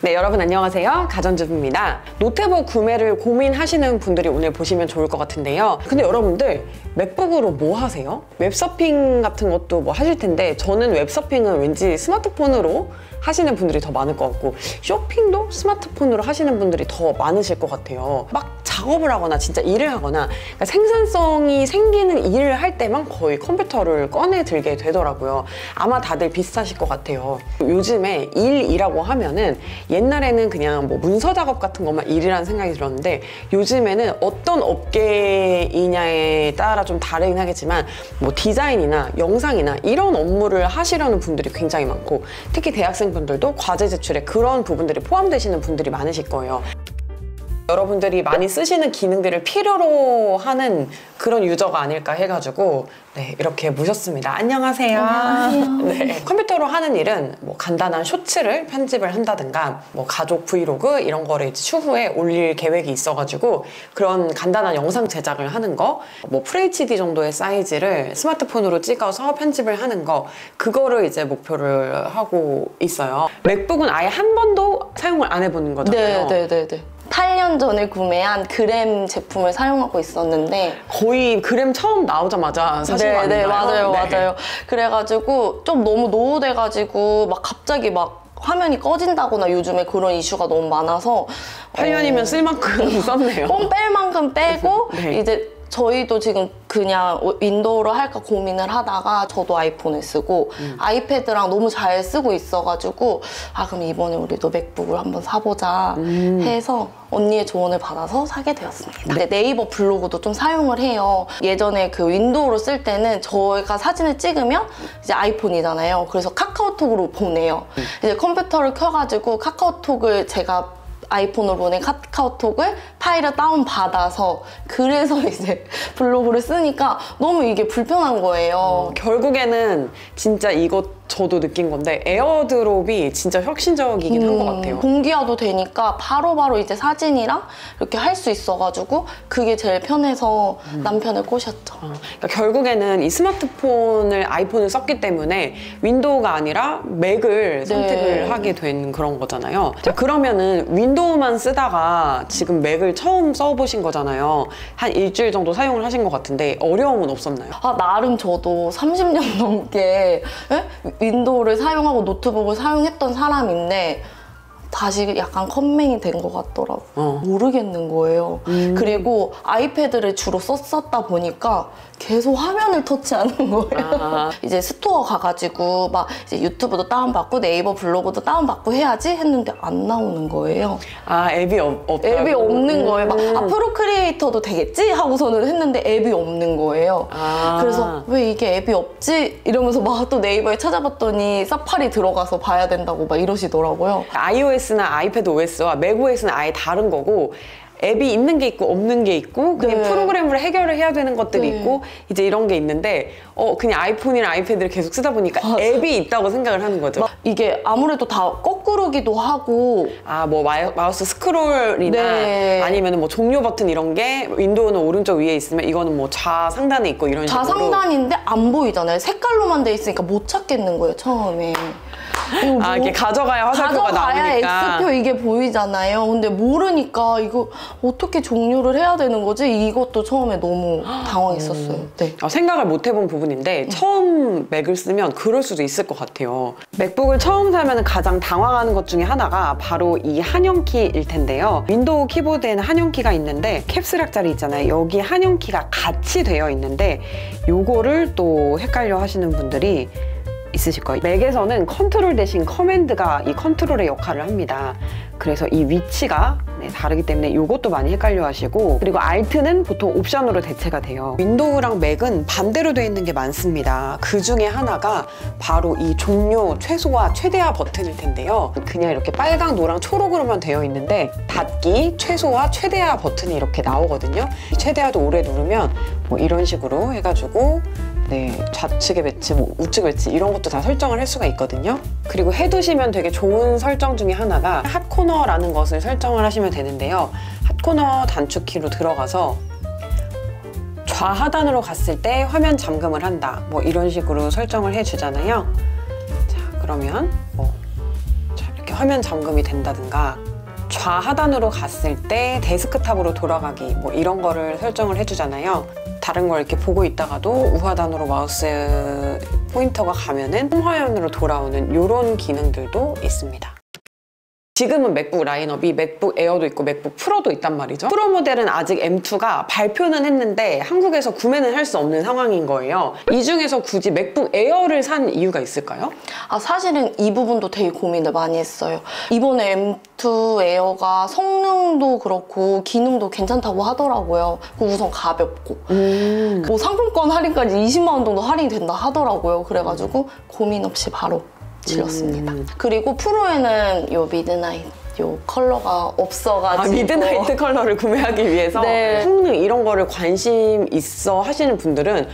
네, 여러분 안녕하세요. 가전주부입니다. 노트북 구매를 고민하시는 분들이 오늘 보시면 좋을 것 같은데요. 근데 여러분들 맥북으로 뭐 하세요? 웹서핑 같은 것도 뭐 하실 텐데 저는 웹서핑은 왠지 스마트폰으로 하시는 분들이 더 많을 것 같고 쇼핑도 스마트폰으로 하시는 분들이 더 많으실 것 같아요. 막 작업을 하거나 진짜 일을 하거나 그러니까 생산성이 생기는 일을 할 때만 거의 컴퓨터를 꺼내 들게 되더라고요. 아마 다들 비슷하실 것 같아요. 요즘에 일이라고 하면은 옛날에는 그냥 뭐 문서 작업 같은 것만 일이라는 생각이 들었는데 요즘에는 어떤 업계이냐에 따라 좀 다르긴 하겠지만 뭐 디자인이나 영상이나 이런 업무를 하시려는 분들이 굉장히 많고 특히 대학생분들도 과제 제출에 그런 부분들이 포함되시는 분들이 많으실 거예요. 여러분들이 많이 쓰시는 기능들을 필요로 하는 그런 유저가 아닐까 해가지고 네, 이렇게 모셨습니다. 안녕하세요. 안녕하세요. 네, 컴퓨터로 하는 일은 뭐 간단한 쇼츠를 편집을 한다든가 뭐 가족 브이로그 이런 거를 이제 추후에 올릴 계획이 있어가지고 그런 간단한 영상 제작을 하는 거, 뭐 FHD 정도의 사이즈를 스마트폰으로 찍어서 편집을 하는 거, 그거를 이제 목표를 하고 있어요. 맥북은 아예 한 번도 사용을 안 해보는 거잖아요. 네. 8년 전에 구매한 그램 제품을 사용하고 있었는데 거의 그램 처음 나오자마자 사신 거 아닌가요? 맞아요. 그래가지고 좀 너무 노후돼가지고 막 갑자기 막 화면이 꺼진다거나 요즘에 그런 이슈가 너무 많아서 8년이면 쓸 만큼 썼네요. 뽕 뺄 만큼 빼고 네. 이제 저희도 지금 그냥 윈도우로 할까 고민을 하다가 저도 아이폰을 쓰고 아이패드랑 너무 잘 쓰고 있어가지고 아 그럼 이번에 우리도 맥북을 한번 사보자 해서 언니의 조언을 받아서 사게 되었습니다. 근데 네이버 블로그도 좀 사용을 해요. 예전에 그 윈도우로 쓸 때는 저희가 사진을 찍으면 이제 아이폰이잖아요. 그래서 카카오톡으로 보내요. 이제 컴퓨터를 켜가지고 카카오톡을 제가 아이폰으로 보낸 카카오톡을 파일을 다운받아서 그래서 이제 블로그를 쓰니까 너무 이게 불편한 거예요. 결국에는 진짜 이것 저도 느낀 건데 에어드롭이 진짜 혁신적이긴 한 것 같아요. 공기화도 되니까 바로바로 이제 사진이랑 이렇게 할 수 있어가지고 그게 제일 편해서 남편을 꼬셨죠. 그러니까 결국에는 이 스마트폰을 아이폰을 썼기 때문에 윈도우가 아니라 맥을 선택을 하게 된 그런 거잖아요. 자, 그러면은 윈도우만 쓰다가 지금 맥을 처음 써보신 거잖아요. 한 일주일 정도 사용을 하신 것 같은데 어려움은 없었나요? 아 나름 저도 30년 넘게 윈도우를 사용하고 노트북을 사용했던 사람인데 다시 약간 컴맹이 된 것 같더라고요. 모르겠는 거예요. 그리고 아이패드를 주로 썼다 보니까 계속 화면을 터치하는 거예요. 이제 스토어 가가지고 막 이제 유튜브도 다운받고 네이버 블로그도 다운받고 해야지 했는데 안 나오는 거예요. 아 앱이 없다고? 앱이 없는 거예요. 막 프로크리에이터도 되겠지? 하고서는 했는데 앱이 없는 거예요. 그래서 왜 이게 앱이 없지? 이러면서 막 또 네이버에 찾아봤더니 사파리 들어가서 봐야 된다고 막 이러시더라고요. iOS나 아이패드 OS와 맥OS는 아예 다른 거고 앱이 있는 게 있고 없는 게 있고 그냥 프로그램으로 해결을 해야 되는 것들이 있고 이제 이런 게 있는데 그냥 아이폰이랑 아이패드를 계속 쓰다 보니까 앱이 있다고 생각을 하는 거죠. 이게 아무래도 다 거꾸로기도 하고 뭐 마우스 스크롤이나 아니면 뭐 종료 버튼 이런 게 윈도우는 오른쪽 위에 있으면 이거는 뭐 좌상단에 있고 이런 식으로 좌상단인데 안 보이잖아요. 색깔로만 돼 있으니까 못 찾겠는 거예요 처음에. 이렇게 가져가야 화살표가 나오니까 X표 이게 보이잖아요. 근데 모르니까 이거 어떻게 종료를 해야 되는 거지? 이것도 처음에 너무 당황했었어요. 네. 생각을 못 해본 부분인데 처음 맥을 쓰면 그럴 수도 있을 것 같아요. 맥북을 처음 사면 가장 당황하는 것 중에 하나가 바로 이 한영키일 텐데요. 윈도우 키보드에는 한영키가 있는데 캡슐 자리 있잖아요. 여기 한영키가 같이 되어 있는데 요거를 또 헷갈려 하시는 분들이 있으실 거예요. 맥에서는 컨트롤 대신 커맨드가 이 컨트롤의 역할을 합니다. 그래서 이 위치가 다르기 때문에 이것도 많이 헷갈려 하시고 그리고 Alt는 보통 옵션으로 대체가 돼요. 윈도우랑 맥은 반대로 되어 있는 게 많습니다. 그 중에 하나가 바로 이 종료, 최소화, 최대화 버튼일 텐데요. 그냥 이렇게 빨강, 노랑, 초록으로만 되어 있는데 닫기, 최소화, 최대화 버튼이 이렇게 나오거든요. 최대화도 오래 누르면 뭐 이런 식으로 해가지고 좌측의 배치, 뭐 우측 배치 이런 것도 다 설정을 할 수가 있거든요. 그리고 해두시면 되게 좋은 설정 중에 하나가 핫코너라는 것을 설정을 하시면 되는데요. 핫코너 단축키로 들어가서 좌하단으로 갔을 때 화면 잠금을 한다. 뭐 이런 식으로 설정을 해주잖아요. 자, 그러면 자, 이렇게 화면 잠금이 된다든가 좌하단으로 갔을 때 데스크탑으로 돌아가기 뭐 이런 거를 설정을 해주잖아요. 다른 걸 이렇게 보고 있다가도 우하단으로 마우스 포인터가 가면은 홈화면으로 돌아오는 이런 기능들도 있습니다. 지금은 맥북 라인업이 맥북 에어도 있고 맥북 프로도 있단 말이죠. 프로 모델은 아직 M2가 발표는 했는데 한국에서 구매는 할 수 없는 상황인 거예요. 이 중에서 굳이 맥북 에어를 산 이유가 있을까요? 사실은 이 부분도 되게 고민을 많이 했어요. 이번에 M2 에어가 성능도 그렇고 기능도 괜찮다고 하더라고요. 우선 가볍고 뭐 상품권 할인까지 20만 원 정도 할인이 된다 하더라고요. 그래가지고 고민 없이 바로 질렀습니다. 그리고 프로에는 요 미드나잇 요 컬러가 없어가지고 미드나이트 컬러를 구매하기 위해서 네. 성능 이런 거를 관심 있어 하시는 분들은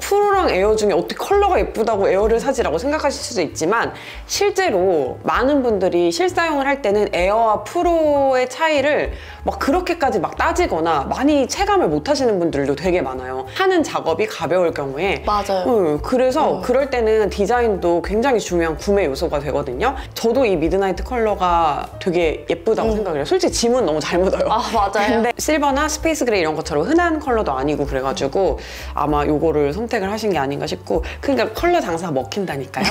프로랑 에어 중에 어떻게 컬러가 예쁘다고 에어를 사지라고 생각하실 수도 있지만 실제로 많은 분들이 실사용을 할 때는 에어와 프로의 차이를 막 그렇게까지 막 따지거나 많이 체감을 못 하시는 분들도 되게 많아요. 하는 작업이 가벼울 경우에 맞아요. 그래서 그럴 때는 디자인도 굉장히 중요한 구매 요소가 되거든요. 저도 이 미드나이트 컬러가 되게 예쁘다고 생각을 해요. 솔직히 짐은 너무 잘 묻어요. 맞아요. 근데 실버나 스페이스 그레이 이런 것처럼 흔한 컬러도 아니고 그래가지고 아마 요거를 선택을 하신 게 아닌가 싶고, 그러니까 컬러 장사가 먹힌다니까요.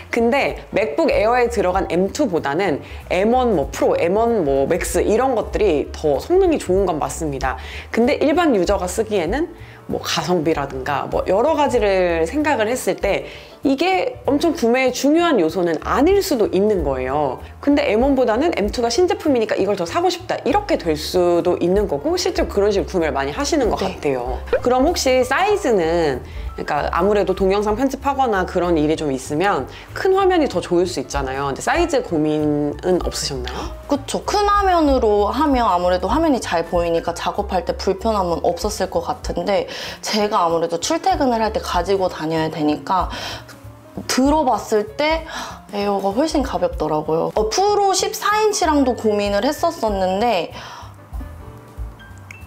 근데 맥북 에어에 들어간 M2보다는 M1 뭐 프로, M1 뭐 맥스 이런 것들이 더 성능이 좋은 건 맞습니다. 근데 일반 유저가 쓰기에는 뭐 가성비라든가 뭐 여러 가지를 생각을 했을 때 이게 엄청 구매에 중요한 요소는 아닐 수도 있는 거예요. 근데 M1보다는 M2가 신제품이니까 이걸 더 사고 싶다 이렇게 될 수도 있는 거고, 실제로 그런 식으로 구매를 많이 하시는 것 같아요. 그럼 혹시 사이즈는, 그러니까 아무래도 동영상 편집하거나 그런 일이 좀 있으면 큰 화면이 더 좋을 수 있잖아요. 근데 사이즈 고민은 없으셨나요? 그쵸. 큰 화면으로 하면 아무래도 화면이 잘 보이니까 작업할 때 불편함은 없었을 것 같은데, 제가 아무래도 출퇴근을 할 때 가지고 다녀야 되니까 들어봤을 때 에어가 훨씬 가볍더라고요. 프로 14인치랑도 고민을 했었었는데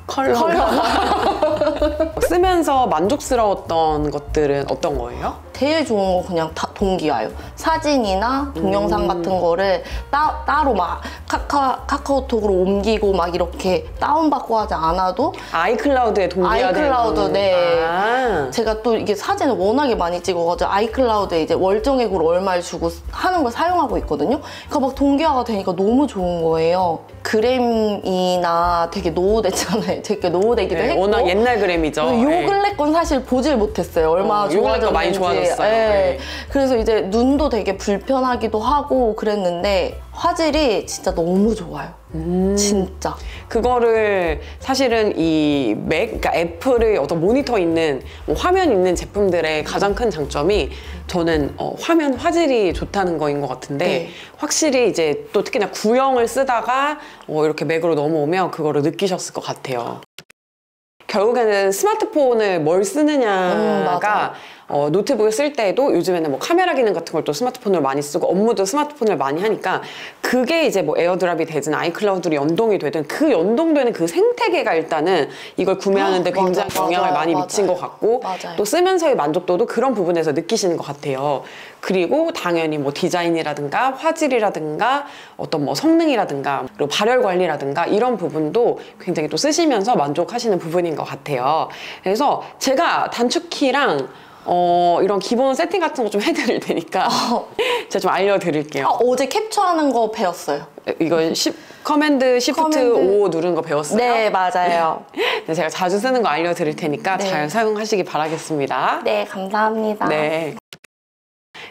컬러가 쓰면서 만족스러웠던 것들은 어떤 거예요? 제일 좋은 거 그냥 다 동기화요. 사진이나 동영상 같은 거를 따로 막 카카오톡으로 옮기고 막 이렇게 다운받고 하지 않아도 아이클라우드에 동기화되는 아이클라우드, 네. 제가 또 이게 사진을 워낙에 많이 찍어가지고 아이클라우드에 이제 월정액으로 얼마를 주고 하는 걸 사용하고 있거든요. 그러니까 막 동기화가 되니까 너무 좋은 거예요. 그램이나 되게 노후됐잖아요. 되게 노후되기도 했고. 워낙 옛날 그램이죠. 요 근래 건 사실 보질 못했어요. 얼마나 좋아졌는지. 많이 좋아졌어요. 네. 그래서 이제 눈도 되게 불편하기도 하고 그랬는데 화질이 진짜 너무 좋아요. 진짜. 그거를 사실은 이 그러니까 애플의 어떤 모니터 있는 뭐 화면 있는 제품들의 가장 큰 장점이 저는 화면 화질이 좋다는 거인 것 같은데, 네. 확실히 이제 또 특히나 구형을 쓰다가 이렇게 맥으로 넘어오면 그거를 느끼셨을 것 같아요. 결국에는 스마트폰을 뭘 쓰느냐가 노트북을 쓸 때에도 요즘에는 뭐 카메라 기능 같은 걸 또 스마트폰으로 많이 쓰고 업무도 스마트폰을 많이 하니까, 그게 이제 뭐 에어드랍이 되든 아이클라우드로 연동이 되든 그 연동되는 그 생태계가 일단은 이걸 구매하는데 굉장히 영향을 많이 미친 것 같고, 또 쓰면서의 만족도도 그런 부분에서 느끼시는 것 같아요. 그리고 당연히 뭐 디자인이라든가 화질이라든가 어떤 뭐 성능이라든가 그리고 발열 관리라든가 이런 부분도 굉장히 또 쓰시면서 만족하시는 부분인 것 같아요. 그래서 제가 단축키랑 이런 기본 세팅 같은 거 좀 해드릴 테니까 제가 좀 알려드릴게요. 어제 캡처하는 거 배웠어요. 이거 커맨드 시프트 5 누른 거 배웠어요? 네, 맞아요. 네, 제가 자주 쓰는 거 알려드릴 테니까 잘 사용하시기 바라겠습니다. 네, 감사합니다. 네.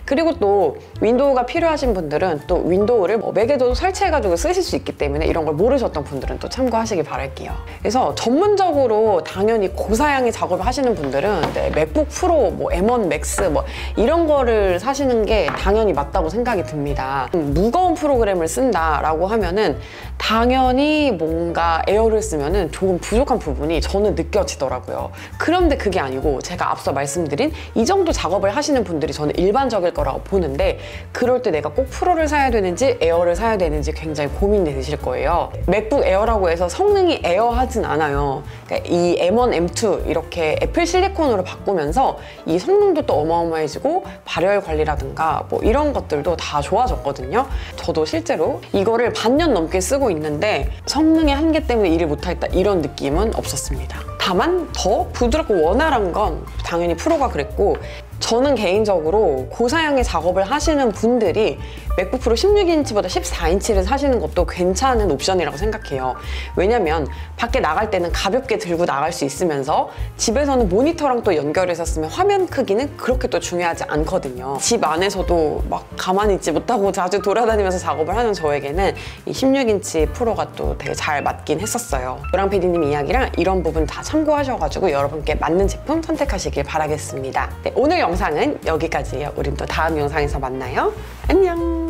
그리고 또 윈도우가 필요하신 분들은 또 윈도우를 맥에도 설치해가지고 쓰실 수 있기 때문에 이런 걸 모르셨던 분들은 또 참고하시기 바랄게요. 그래서 전문적으로 당연히 고사양의 작업을 하시는 분들은 맥북 프로, 뭐 M1 맥스 뭐 이런 거를 사시는 게 당연히 맞다고 생각이 듭니다. 무거운 프로그램을 쓴다라고 하면은 당연히 뭔가 에어를 쓰면은 조금 부족한 부분이 저는 느껴지더라고요. 그런데 그게 아니고 제가 앞서 말씀드린 이 정도 작업을 하시는 분들이 저는 일반적일 거라고 보는데, 그럴 때 내가 꼭 프로를 사야 되는지 에어를 사야 되는지 굉장히 고민되실 거예요. 맥북 에어라고 해서 성능이 에어하진 않아요. 그러니까 이 M1, M2 이렇게 애플 실리콘으로 바꾸면서 이 성능도 또 어마어마해지고 발열 관리라든가 뭐 이런 것들도 다 좋아졌거든요. 저도 실제로 이거를 반년 넘게 쓰고 있는데 성능의 한계 때문에 일을 못하겠다 이런 느낌은 없었습니다. 다만 더 부드럽고 원활한 건 당연히 프로가 그랬고, 저는 개인적으로 고사양의 작업을 하시는 분들이 맥북 프로 16인치보다 14인치를 사시는 것도 괜찮은 옵션이라고 생각해요. 왜냐면 밖에 나갈 때는 가볍게 들고 나갈 수 있으면서 집에서는 모니터랑 또 연결해서 쓰면 화면 크기는 그렇게 또 중요하지 않거든요. 집 안에서도 막 가만히 있지 못하고 자주 돌아다니면서 작업을 하는 저에게는 이 16인치 프로가 또 되게 잘 맞긴 했었어요. 노랑 PD님 이야기랑 이런 부분 다 참고하셔가지고 여러분께 맞는 제품 선택하시길 바라겠습니다. 네, 오늘 영상은 여기까지예요. 우린 또 다음 영상에서 만나요. 안녕!